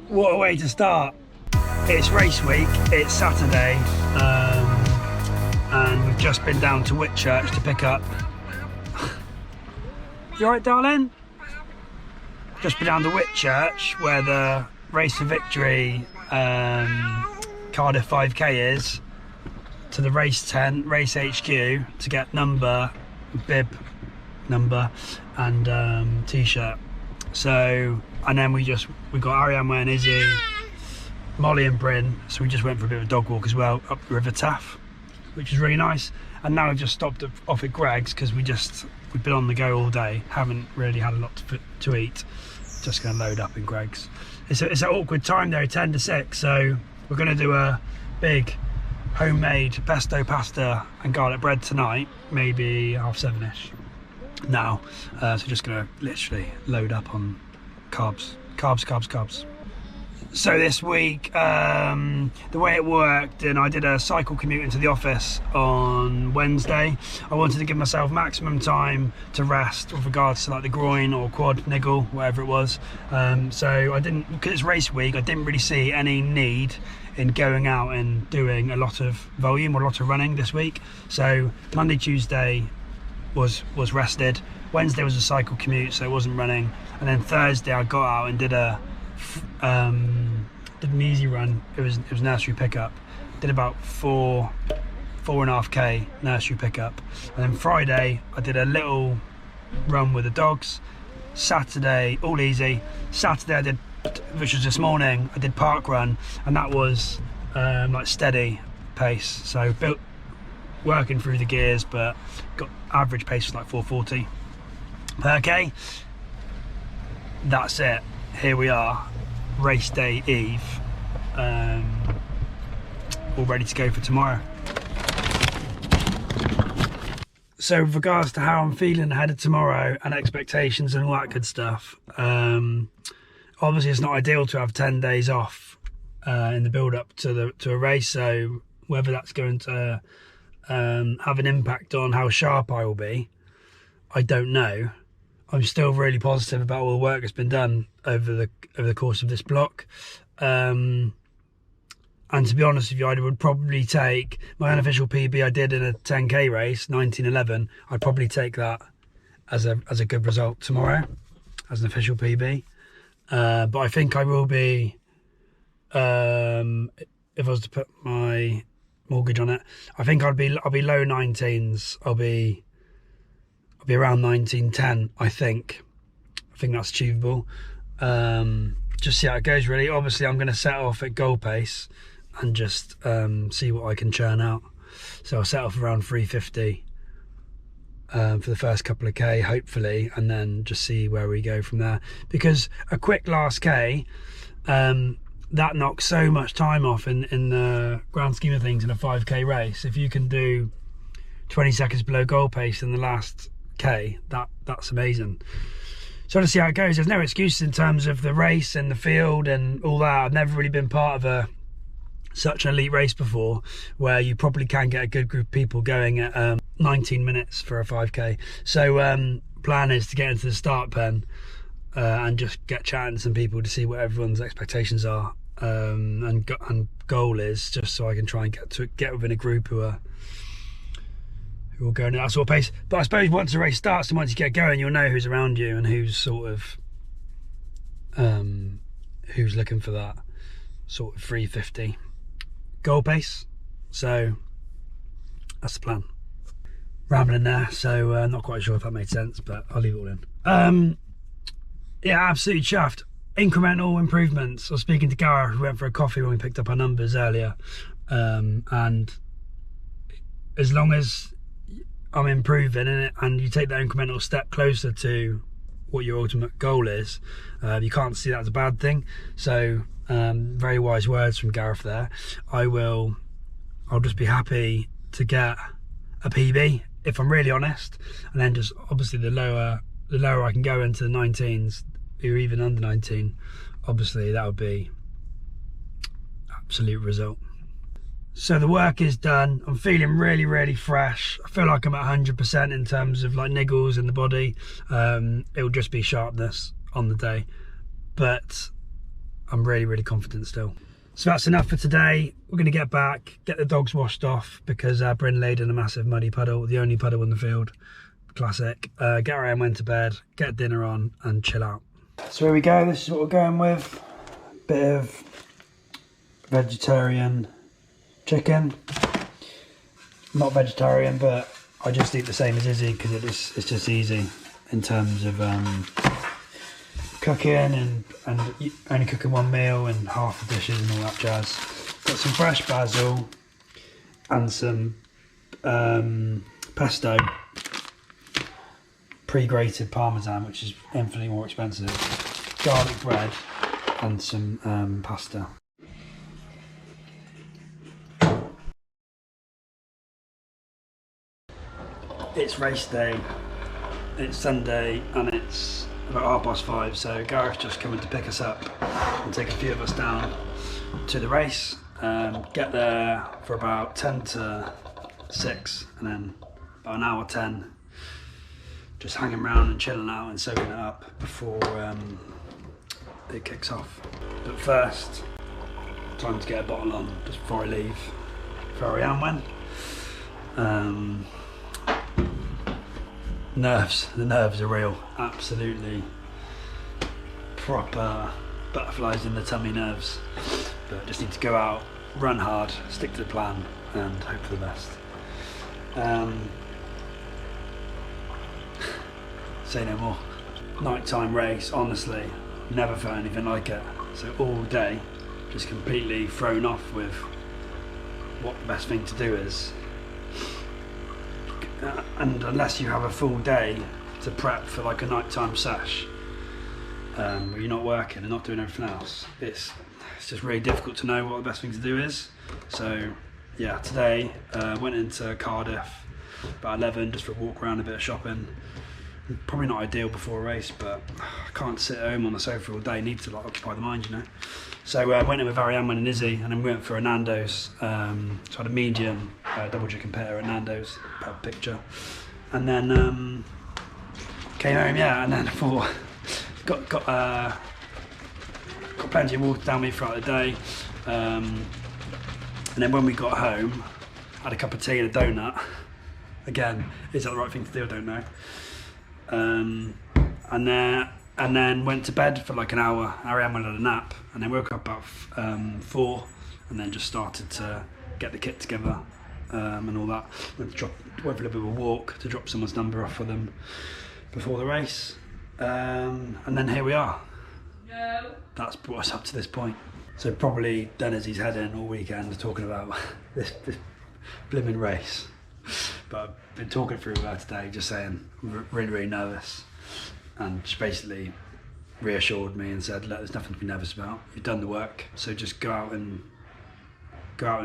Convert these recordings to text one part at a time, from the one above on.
What a way to start. It's race week, it's Saturday, and we've just been down to Whitchurch to pick up... You alright, darling? Just been down to Whitchurch where the Race for Victory Cardiff 5k is, to the race tent, Race HQ, to get number, bib number and t-shirt. So, and then we got Ariane and Izzy, Molly and Bryn, so we just went for a bit of a dog walk as well up the River Taff, which is really nice. And now we've just stopped off at Greg's because we've been on the go all day, haven't really had a lot to eat. Just going to load up in Greg's. It's an awkward time though, 10 to 6, so we're going to do a big homemade pesto pasta and garlic bread tonight, maybe 7:30ish now. So just going to literally load up on carbs. So this week, the way it worked, and I did a cycle commute into the office on Wednesday. I wanted to give myself maximum time to rest with regards to like the groin or quad niggle, whatever it was. So I didn't, because it's race week, I didn't really see any need in going out and doing a lot of volume or a lot of running this week. So Monday, Tuesday was rested. Wednesday was a cycle commute, so it wasn't running. And then Thursday I got out and did an easy run. It was nursery pickup. Did about 4.5k nursery pickup. And then Friday I did a little run with the dogs. Saturday, all easy. Saturday I did, which was this morning, I did park run, and that was like steady pace. So working through the gears, but got average pace was like 440 per k. That's it. Here we are, race day eve, all ready to go for tomorrow. So with regards to how I'm feeling ahead of tomorrow and expectations and all that good stuff, obviously it's not ideal to have 10 days off in the build up to a race, so whether that's going to have an impact on how sharp I will be, I don't know. I'm still really positive about all the work that's been done over the course of this block. And to be honest with you, I would probably take my unofficial PB I did in a 10k race, 19:11. I'd probably take that as a good result tomorrow, as an official PB. But I think I will be, if I was to put my mortgage on it, I think I'll be low 19s. I'll be around 19:10. I think that's achievable. Just see how it goes really. Obviously I'm going to set off at goal pace and just see what I can churn out. So I'll set off around 350 for the first couple of k hopefully, and then just see where we go from there, because a quick last k, that knocks so much time off in the grand scheme of things in a 5k race. If you can do 20 seconds below goal pace in the last k, that's amazing. So to see how it goes. There's no excuses in terms of the race and the field and all that. I've never really been part of such an elite race before, where you probably can get a good group of people going at 19 minutes for a 5k. So plan is to get into the start pen and just get chatting to some people to see what everyone's expectations are, and goal is, just so I can try and get within a group who will go at that sort of pace. But I suppose once the race starts and once you get going, you'll know who's around you and who's sort of who's looking for that sort of 350 goal pace. So that's the plan. Rambling there, so not quite sure if that made sense, but I'll leave it all in. Yeah, absolutely chuffed. Incremental improvements. I was speaking to Gareth, who went for a coffee when we picked up our numbers earlier, and as long as I'm improving in it and you take that incremental step closer to what your ultimate goal is, you can't see that as a bad thing. So very wise words from Gareth there. I'll just be happy to get a PB if I'm really honest, and then just obviously the lower I can go into the 19s or even under 19, obviously that would be absolute result. So the work is done. I'm feeling really, really fresh. I feel like I'm at 100% in terms of like niggles in the body. It will just be sharpness on the day, but I'm really, really confident still. So that's enough for today. We're going to get back, get the dogs washed off because Bryn laid in a massive muddy puddle, the only puddle in the field. Classic. Get around, went to bed, get dinner on and chill out. So here we go, this is what we're going with. Bit of vegetarian chicken. Not vegetarian, but I just eat the same as Izzy because it's just easy in terms of cooking and only cooking one meal and half the dishes and all that jazz. Got some fresh basil and some pesto, pre-grated parmesan, which is infinitely more expensive, garlic bread and some pasta. It's race day, it's Sunday and it's about 5:30, so Gareth's just coming to pick us up and take a few of us down to the race. Get there for about 10 to 6 and then about an hour 10 just hanging around and chilling out and soaking it up before it kicks off. But first, time to get a bottle on just before I leave for Ariane when. The nerves are real, absolutely proper butterflies in the tummy nerves, but just need to go out, run hard, stick to the plan and hope for the best. Say no more. Nighttime race, honestly, never felt anything like it. So all day, just completely thrown off with what the best thing to do is. And unless you have a full day to prep for like a nighttime sesh, where you're not working and not doing everything else, it's just really difficult to know what the best thing to do is. So yeah, today went into Cardiff about 11 just for a walk around, a bit of shopping. Probably not ideal before a race, but I can't sit at home on the sofa all day, need to like occupy the mind, you know. So went in with Ariane and Izzy, and then we went for a Nando's. So I had a medium double chicken pear at Nando's, per picture, and then came home, yeah, and then got plenty of water down me throughout the day, and then when we got home, had a cup of tea and a donut. Again, is that the right thing to do? I don't know. And then went to bed for like an hour. Ariane went on a nap, and then woke up about 4, and then just started to get the kit together and all that. Went for a little bit of a walk to drop someone's number off for them before the race, and then here we are. No. That's brought us up to this point. So probably done as he's head in all weekend talking about this blimmin' race. But I've been talking through with her today, just saying really, really nervous, and she basically reassured me and said, "Look, there's nothing to be nervous about. You've done the work, so just go out and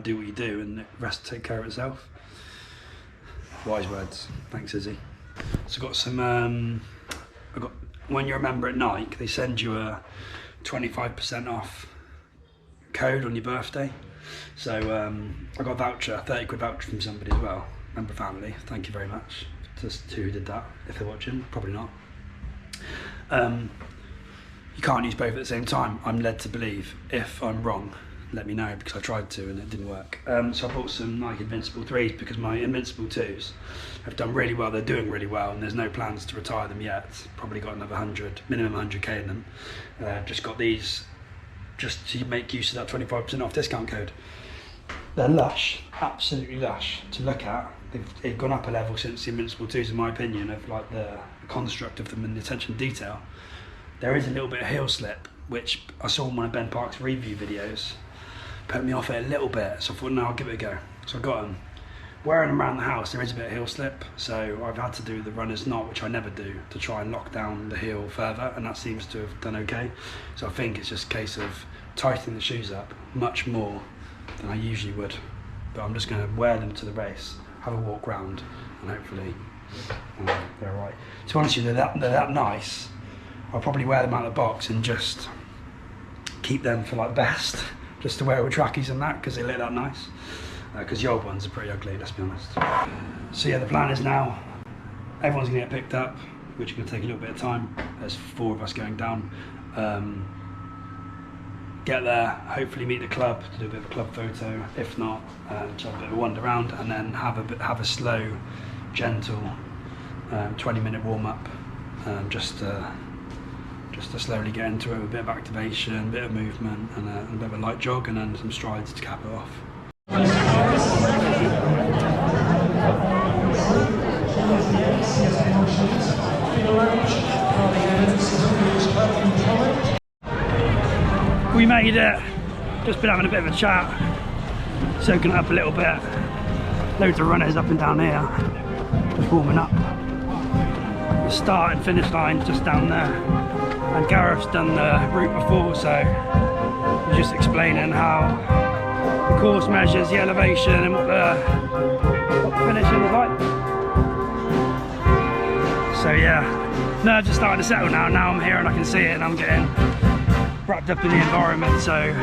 do what you do, and the rest will take care of itself." Wise words. Thanks, Izzy. So I got some. When you're a member at Nike, they send you a 25% off code on your birthday. So I got a voucher, 30 quid voucher from somebody as well. Member family, thank you very much to who did that. If they're watching, probably not. You can't use both at the same time, I'm led to believe. If I'm wrong, let me know, because I tried to and it didn't work. So I bought some Nike Invincible 3s because my Invincible 2s have done really well. They're doing really well, and there's no plans to retire them yet. Probably got another minimum 100k in them. Just got these just to make use of that 25% off discount code. They're lush, absolutely lush to look at. They've gone up a level since the Invincible 2s, in my opinion, of like the construct of them and the attention to detail. There is a little bit of heel slip, which I saw in one of Ben Park's review videos. Put me off it a little bit, so I thought, no, I'll give it a go. So I got them. Wearing them around the house, there is a bit of heel slip, so I've had to do the runner's knot, which I never do, to try and lock down the heel further, and that seems to have done okay. So I think it's just a case of tightening the shoes up much more than I usually would. But I'm just going to wear them to the race, have a walk round, and hopefully they're alright. To be honest with you, they're that nice. I'll probably wear them out of the box and just keep them for like best, just to wear with trackies and that, because they look that nice. Because the old ones are pretty ugly, let's be honest. So yeah, the plan is now, everyone's going to get picked up, which is going to take a little bit of time. There's 4 of us going down. get there, hopefully meet the club, do a bit of a club photo. If not, just have a bit of a wander around, and then have a slow, gentle 20-minute warm up, just to slowly get into it with a bit of activation, a bit of movement, and a bit of a light jog, and then some strides to cap it off. We made it, just been having a bit of a chat, soaking it up a little bit. Loads of runners up and down here, just warming up. The start and finish line just down there, and Gareth's done the route before, so he's just explaining how the course measures the elevation and what the finishing is like. So yeah, nerves are starting to settle now. Now I'm here and I can see it, and I'm getting wrapped up in the environment, so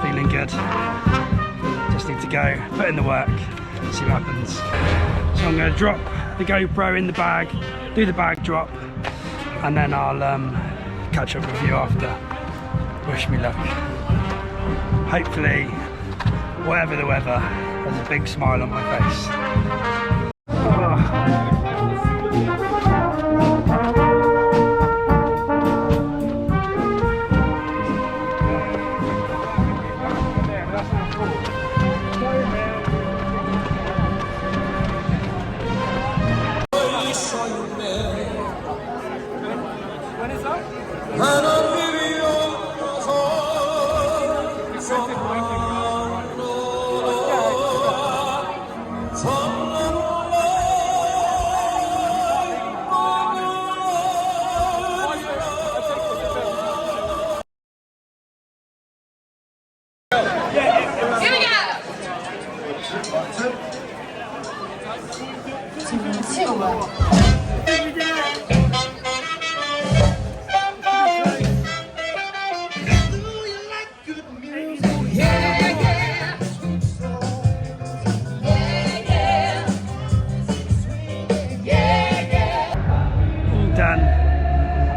feeling good. Just need to go, put in the work, see what happens. So I'm going to drop the GoPro in the bag, do the bag drop, and then I'll catch up with you after. Wish me luck. Hopefully, whatever the weather, there's a big smile on my face. Oh.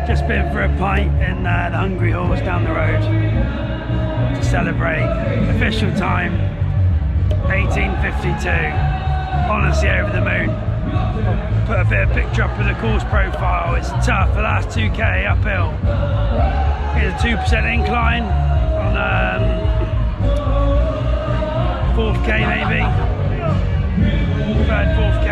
Just been for a pint in the Hungry Horse down the road to celebrate. Official time 18:52. Honestly, over the moon. Put a bit of picture up with the course profile. It's tough. The last 2k uphill. Here's a 2% incline on 4th k maybe. 3rd, 4th k.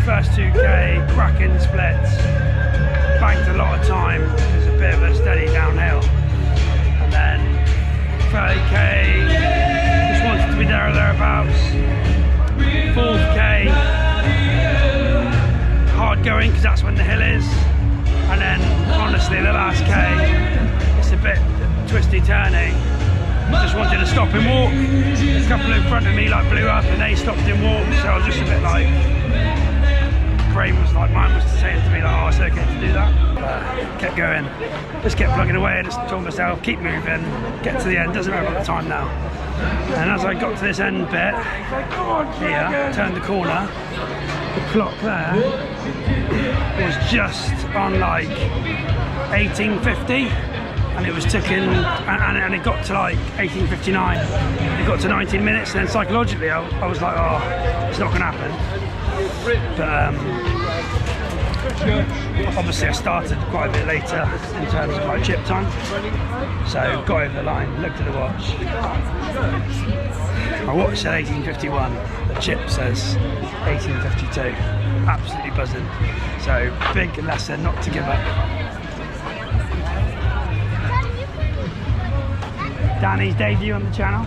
First 2k, cracking splits, banked a lot of time, there's a bit of a steady downhill, and then 30k, just wanted to be there or thereabouts. 4th k, hard going because that's when the hill is, and then honestly the last k, it's a bit twisty turning. Just wanted to stop and walk. A couple in front of me like blew up and they stopped and walked, so I was just a bit like, brain was like, mine was saying to me like, oh, it's okay to do that. Kept going, just kept plugging away, and just told myself, keep moving, get to the end, doesn't matter about the time now. And as I got to this end bit, here, turned the corner, the clock there was just on like 18:50, and it was ticking, and it got to like 18:59, it got to 19 minutes, and then psychologically I was like, oh, it's not gonna happen. But obviously I started quite a bit later in terms of like chip time, so got over the line, looked at the watch. My watch said 18:51, the chip says 18:52. Absolutely buzzing. So big lesson not to give up. Danny's debut on the channel.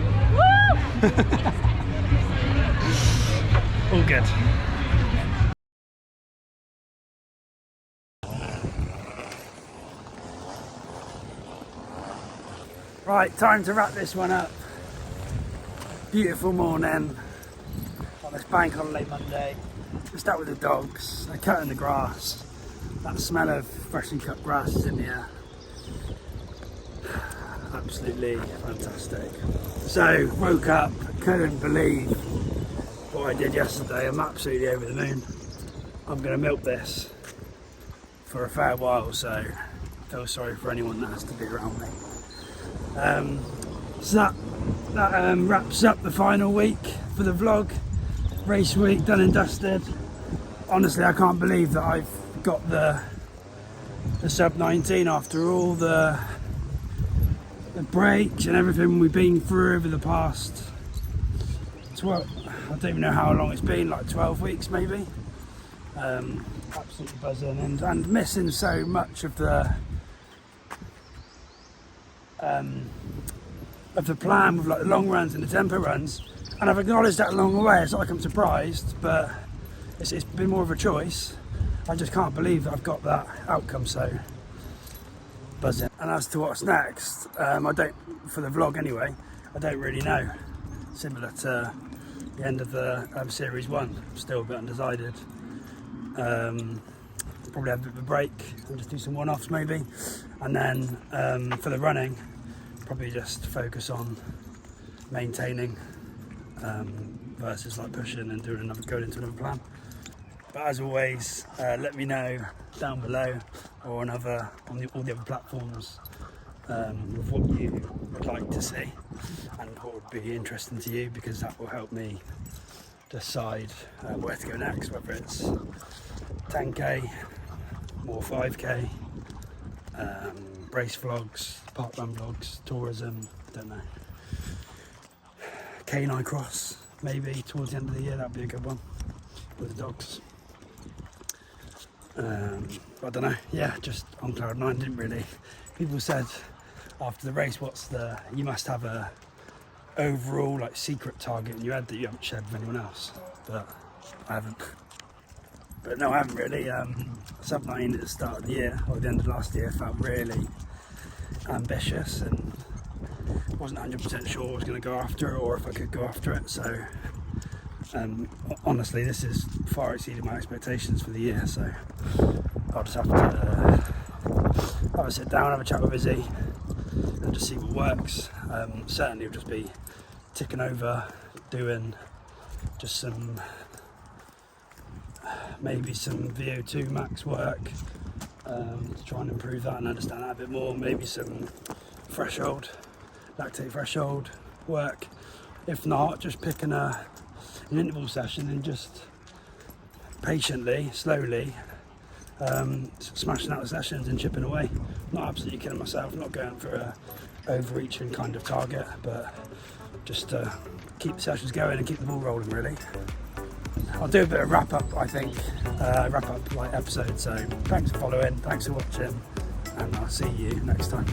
All good. Right, time to wrap this one up. Beautiful morning on this bank holiday Monday. Just out with the dogs, they're cutting the grass. That smell of freshly cut grass is in the air. Absolutely fantastic. So, woke up, couldn't believe what I did yesterday. I'm absolutely over the moon. I'm going to milk this for a fair while, so I feel sorry for anyone that has to be around me. So that wraps up the final week for the vlog. Race week done and dusted. Honestly, I can't believe that I've got the sub 19 after all the breaks and everything we've been through over the past 12, I don't even know how long it's been, like 12 weeks maybe. Absolutely buzzing and missing so much of the plan with like the long runs and the tempo runs, and I've acknowledged that along the way. It's not like I'm surprised, but it's been more of a choice. I just can't believe that I've got that outcome, so buzzing. And as to what's next, I don't, for the vlog anyway, I don't really know. Similar to the end of the series 1, I'm still a bit undecided. Probably have a bit of a break and just do some one-offs maybe, and then for the running, probably just focus on maintaining versus like pushing and going into another plan. But as always, let me know down below or on all the other platforms with what you would like to see and what would be interesting to you, because that will help me decide where to go next, whether it's 10k, more 5k, race vlogs, parkrun vlogs, tourism, I don't know. Canine cross, maybe towards the end of the year, that'd be a good one with the dogs. I don't know, yeah, just on cloud 9, didn't really. People said after the race, you must have a overall like secret target in your head that you haven't shared with anyone else, but I haven't. But no, I haven't really. Sub 9 at the start of the year, or the end of last year, felt really ambitious and wasn't 100% sure I was going to go after it or if I could go after it. So honestly, this has far exceeded my expectations for the year, so I'll just have to sit down, have a chat with Izzy and just see what works. Certainly it'll just be ticking over, doing just maybe some VO2 max work to try and improve that and understand that a bit more. Maybe some lactate threshold work. If not, just picking an interval session and just patiently, slowly smashing out the sessions and chipping away. Not absolutely killing myself, not going for a overreaching kind of target, but just keep the sessions going and keep the ball rolling really. I'll do a bit of wrap up, I think, like episode. So thanks for following, thanks for watching, and I'll see you next time.